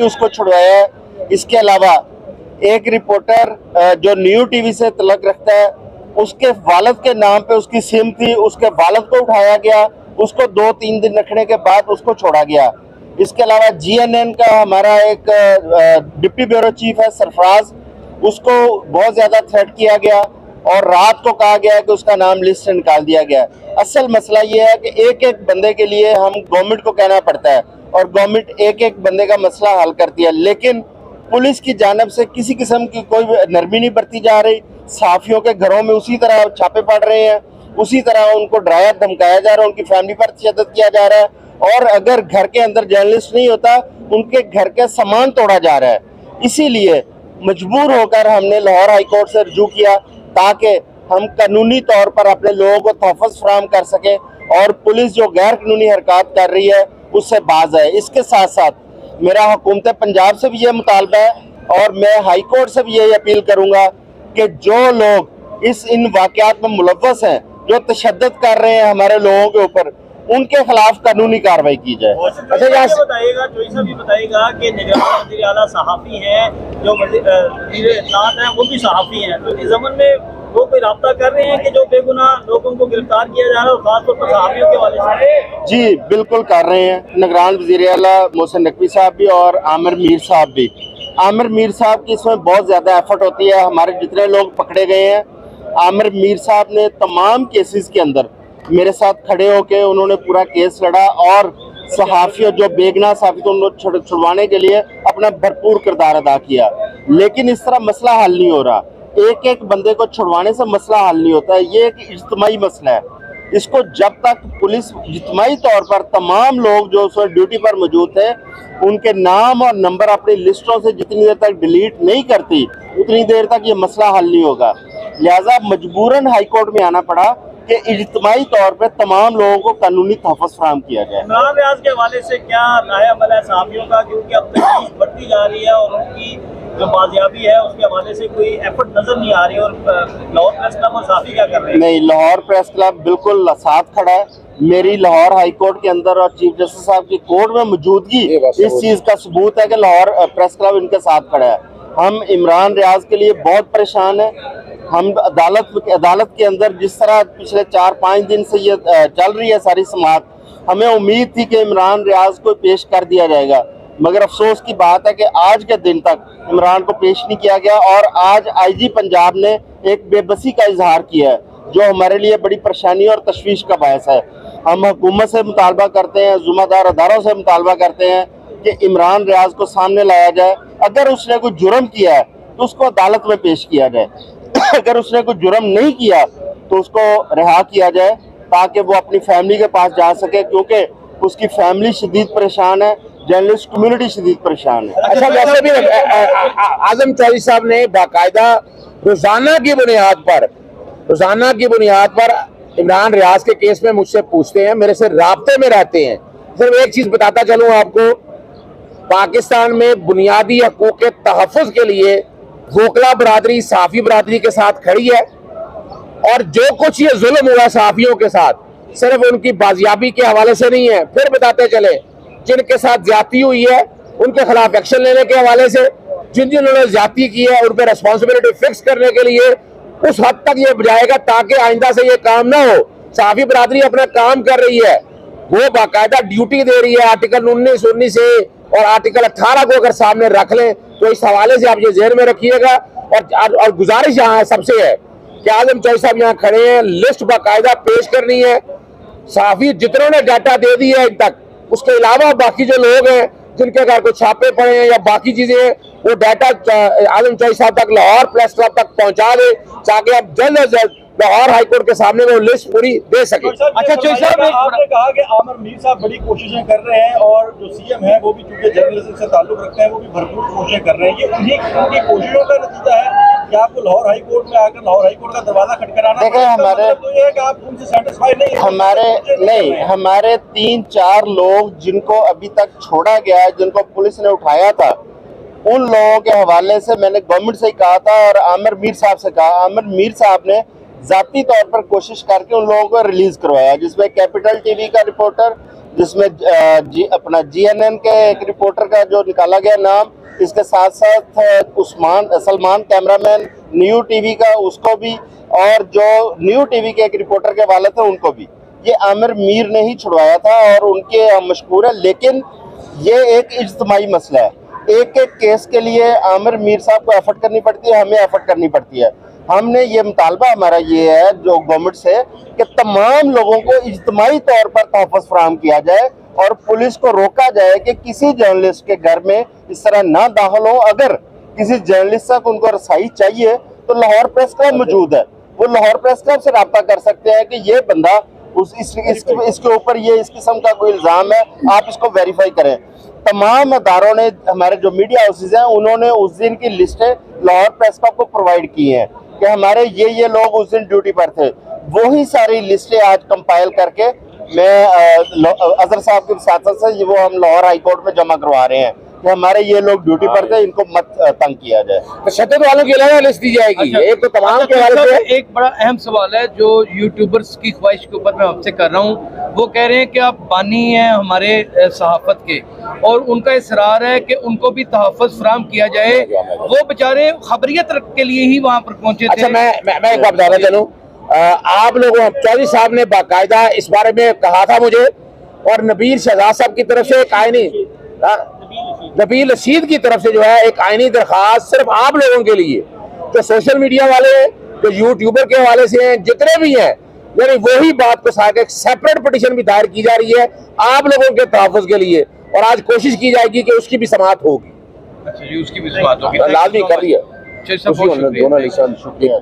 उसको छुड़वाया है। इसके अलावा एक रिपोर्टर जो न्यू टीवी से तलक रखता है, उसके वालिद के नाम पे उसकी सिम थी, उसके वालिद को उठाया गया, उसको 2-3 दिन रखने के बाद उसको छोड़ा गया। इसके अलावा GNN का हमारा एक डिप्टी ब्यूरो चीफ है सरफराज, उसको बहुत ज़्यादा थ्रेट किया गया और रात को कहा गया कि उसका नाम लिस्ट से निकाल दिया गया। असल मसला ये है कि एक एक बंदे के लिए हम गवर्नमेंट को कहना पड़ता है और गवर्नमेंट एक एक बंदे का मसला हल करती है, लेकिन पुलिस की जानब से किसी किस्म की कोई नरमी नहीं बरती जा रही। सहाफ़ियों के घरों में उसी तरह छापे पड़ रहे हैं, उसी तरह उनको डराया धमकाया जा रहा है, उनकी फैमिली पर तशद्दुद किया जा रहा है और अगर घर के अंदर जर्नलिस्ट नहीं होता उनके घर के सामान तोड़ा जा रहा है। इसीलिए मजबूर होकर हमने लाहौर हाई कोर्ट से रुजू किया ताकि हम कानूनी तौर पर अपने लोगों को तहफ़्फ़ुज़ फराहम कर सकें और पुलिस जो गैर कानूनी हरकत कर रही है उससे बाज आए। इसके साथ साथ मेरा हुकूमत पंजाब से भी ये मुतालबा है और मैं हाई कोर्ट से भी यही अपील करूँगा कि जो लोग इन वाक़यात में मुलव्वस हैं, जो तशद्दुद कर रहे हैं हमारे लोगों के ऊपर, उनके खिलाफ कानूनी कार्रवाई की जाए। अच्छा, यहाँ बताइएगा, जोईसा भी बताइएगा कि निगरान वज़ीर आला सहाफ़ी हैं, जो वज़ीर इत्तलात हैं वो भी सहाफ़ी हैं, तो इस ज़मन में वो कोई राब्ता कर रहे हैं कि जो बेगुनाह लोगों को गिरफ्तार किया जा रहा है और खासतौर पर सहाफ़ियों के हवाले से? जी बिल्कुल कर रहे हैं। निगरान वज़ीर आला मोहसिन नकवी साहब भी और आमिर मीर साहब भी। आमिर मीर साहब की इसमें बहुत ज़्यादा एफर्ट होती है। हमारे जितने लोग पकड़े गए हैं, आमिर मीर साहब ने तमाम केसेस के अंदर मेरे साथ खड़े होकर उन्होंने पूरा केस लड़ा और सहाफ़ियों जो बेगुनाह सहाफ़ी थे उनको छुड़वाने के लिए अपना भरपूर किरदार अदा किया। लेकिन इस तरह मसला हल नहीं हो रहा। एक एक बंदे को छुड़वाने से मसला हल नहीं होता है। ये एक इज्तिमाई मसला है। इसको जब तक पुलिस इज्तिमाई तौर पर तमाम लोग जो उस वक्त ड्यूटी पर मौजूद थे उनके नाम और नंबर अपनी लिस्टों से जितनी देर तक डिलीट नहीं करती उतनी देर तक ये मसला हल नहीं होगा। लिहाजा मजबूरन हाई कोर्ट में आना पड़ा कि इज्तिमाई तौर पर तमाम लोगों को कानूनी तहफ़्फ़ुज़ फराहम किया जाए। इमरान रियाज के हवाले से क्या राय अमल है सहाफ़ियों का, क्योंकि अब तक बढ़ती जा रही है और उनकी जो बाजियाबी है उसके हवाले से कोई एफर्ट नजर नहीं आ रही और लाहौर प्रेस क्लब और सहाफ़ी क्या कर रहे हैं? नहीं, लाहौर प्रेस क्लब बिल्कुल साथ खड़ा है। मेरी लाहौर हाई कोर्ट के अंदर और चीफ जस्टिस साहब की कोर्ट में मौजूदगी इस चीज़ का सबूत है कि लाहौर प्रेस क्लब इनके साथ खड़ा है। हम इमरान रियाज के लिए बहुत परेशान है। हम अदालत के अंदर जिस तरह पिछले 4-5 दिन से ये चल रही है सारी समाअत, हमें उम्मीद थी कि इमरान रियाज को पेश कर दिया जाएगा, मगर अफसोस की बात है कि आज के दिन तक इमरान को पेश नहीं किया गया और आज IG पंजाब ने एक बेबसी का इजहार किया है जो हमारे लिए बड़ी परेशानी और तशवीश का बायस है। हम हुकूमत से मुतालबा करते हैं, ज़िम्मेदार अदारों से मुतालबा करते हैं कि इमरान रियाज को सामने लाया जाए। अगर उसने कोई जुर्म किया है तो उसको अदालत में पेश किया जाए, अगर उसने कोई जुर्म नहीं किया तो उसको रिहा किया जाए ताकि वो अपनी फैमिली के पास जा सके, क्योंकि उसकी फैमिली शदीद परेशान है, जर्नलिस्ट कम्युनिटी शदीद परेशान है। अच्छा, वैसे भी आजम चौधरी साहब ने बाकायदा रोजाना की बुनियाद पर इमरान रियाज के केस में मुझसे पूछते हैं, मेरे से राब्ते में रहते हैं। सिर्फ एक चीज बताता चलूं आपको, पाकिस्तान में बुनियादी हकूक के तहफ़्फ़ुज़ के लिए वोकला बरादरी सहाफ़ी बरादरी के साथ खड़ी है और जो कुछ ये जुल्म हुआ सहाफ़ियों के साथ सिर्फ उनकी बाजियाबी के हवाले से नहीं है। फिर बताते चले जिनके साथ ज्यादती हुई है उनके खिलाफ एक्शन लेने के हवाले से, जिन्होंने ज्यादती की है उन पर रिस्पॉन्सिबिलिटी फिक्स करने के लिए उस हद तक ये जाएगा ताकि आइंदा से ये काम ना हो। सहाफ़ी बरादरी अपना काम कर रही है, वो बाकायदा ड्यूटी दे रही है। आर्टिकल 19 से और आर्टिकल 18 को अगर सामने रख लें तो इस हवाले से आप ये ज़हन में रखिएगा। और गुजारिश यहाँ सबसे है कि आजम चौधरी साहब यहाँ खड़े हैं, लिस्ट बाकायदा पेश करनी है। सहाफ़ी जितनों ने डाटा दे दी है इन तक, उसके अलावा बाकी जो लोग हैं जिनके घर को छापे पड़े हैं या बाकी चीजें हैं, वो डाटा आजम चौधरी साहब तक लाहौर प्रेस क्लब तक पहुंचा दे ताकि अब जल्द से जल्द लाहौर हाई कोर्ट के सामने वो लिस्ट पूरी दे सके। अच्छा, आपने कहा कि आमिर मीर साहब बड़ी कोशिशें कर रहे हैं और जो CM है वो भी चूंकि जर्नलिज्म से ताल्लुक रखते हैं, वो भी भरपूर कोशिशें कर रहे हैं। ये उनकी कोशिशों का नतीजा है कि आपको लाहौर हाई कोर्ट में आकर लाहौर हाई कोर्ट का दरवाजा खटखटाना। देखिए, हमारे तो ये है कि आप उनसे सेटिस्फाई नहीं, हमारे 3-4 लोग जिनको अभी तक छोड़ा गया है, जिनको पुलिस ने उठाया था, उन लोगों के हवाले से मैंने गवर्नमेंट से कहा था और आमिर मीर साहब से कहा। आमिर मीर साहब ने जाती तौर पर कोशिश करके उन लोगों को रिलीज करवाया, जिसमें कैपिटल TV का रिपोर्टर, जिसमें अपना GNN के एक रिपोर्टर का जो निकाला गया नाम, इसके साथ साथ सलमान कैमरामैन न्यू टीवी का, उसको भी, और जो न्यू टीवी के एक रिपोर्टर के वालिद थे उनको भी। ये आमिर मीर ने ही छुड़वाया था और उनके मशहूर है, लेकिन ये एक इज्तिमाई मसला है। एक एक केस के लिए आमिर मीर साहब को एफर्ट करनी पड़ती है, हमें एफर्ट करनी पड़ती है। हमने ये मुतालबा हमारा ये है जो गवर्नमेंट से कि तमाम लोगों को इज्तिमाई तौर पर तहफ़्फ़ुज़ फराहम किया जाए और पुलिस को रोका जाए कि किसी जर्नलिस्ट के घर में इस तरह ना दाखिल हो। अगर किसी जर्नलिस्ट तक उनको रसाई चाहिए तो लाहौर प्रेस क्लब मौजूद है, वो लाहौर प्रेस क्लब से रब्ता कर सकते हैं कि ये बंदा इसके ऊपर ये इस किस्म का कोई इल्ज़ाम है, आप इसको वेरीफाई करें। तमाम अदारों ने, हमारे जो मीडिया हाउसेज हैं, उन्होंने उस दिन की लिस्टें लाहौर प्रेस क्लब को प्रोवाइड की हैं कि हमारे ये लोग उस दिन ड्यूटी पर थे। वही सारी लिस्टें आज कंपाइल करके मैं अजहर साहब के साथ से वो हम लाहौर हाई कोर्ट में जमा करवा रहे हैं कि हमारे ये लोग ड्यूटी पर थे, इनको मत तंग किया जाए। तशद्दुद वालों की अलग लिस्ट दी जाएगी। अच्छा, एक तो तमाम के हवाले से एक बड़ा अहम सवाल है जो यूट्यूबर्स की ख्वाहिश के ऊपर मैं आपसे कर रहा हूँ। वो कह रहे हैं कि आप बानी हैं हमारे सहाफत के, और उनका इसरार है कि उनको भी तहफ़्फ़ुज़ फराहम किया जाए। वो बेचारे खबरियत के लिए ही वहाँ पर पहुंचे थे। अच्छा, मैं एक बात बताना चलूँ, आप लोगों, चौधरी साहब ने बाकायदा इस बारे में कहा था मुझे, और नबील शहजाद साहब की तरफ से एक आईनी, नबील रशीद की तरफ से जो है एक आईनी दरखास्त सिर्फ आप लोगों के लिए, जो सोशल मीडिया वाले, जो यूट्यूबर के हवाले से हैं, जितने भी हैं, यानी वही बात को साथ एक सेपरेट पिटीशन भी दायर की जा रही है आप लोगों के तहफ़्फ़ुज़ के लिए, और आज कोशिश की जाएगी कि उसकी भी समाअत होगी। अच्छा जी, उसकी भी समाअत होगी, लाजमी कर रही है। शुक्रिया।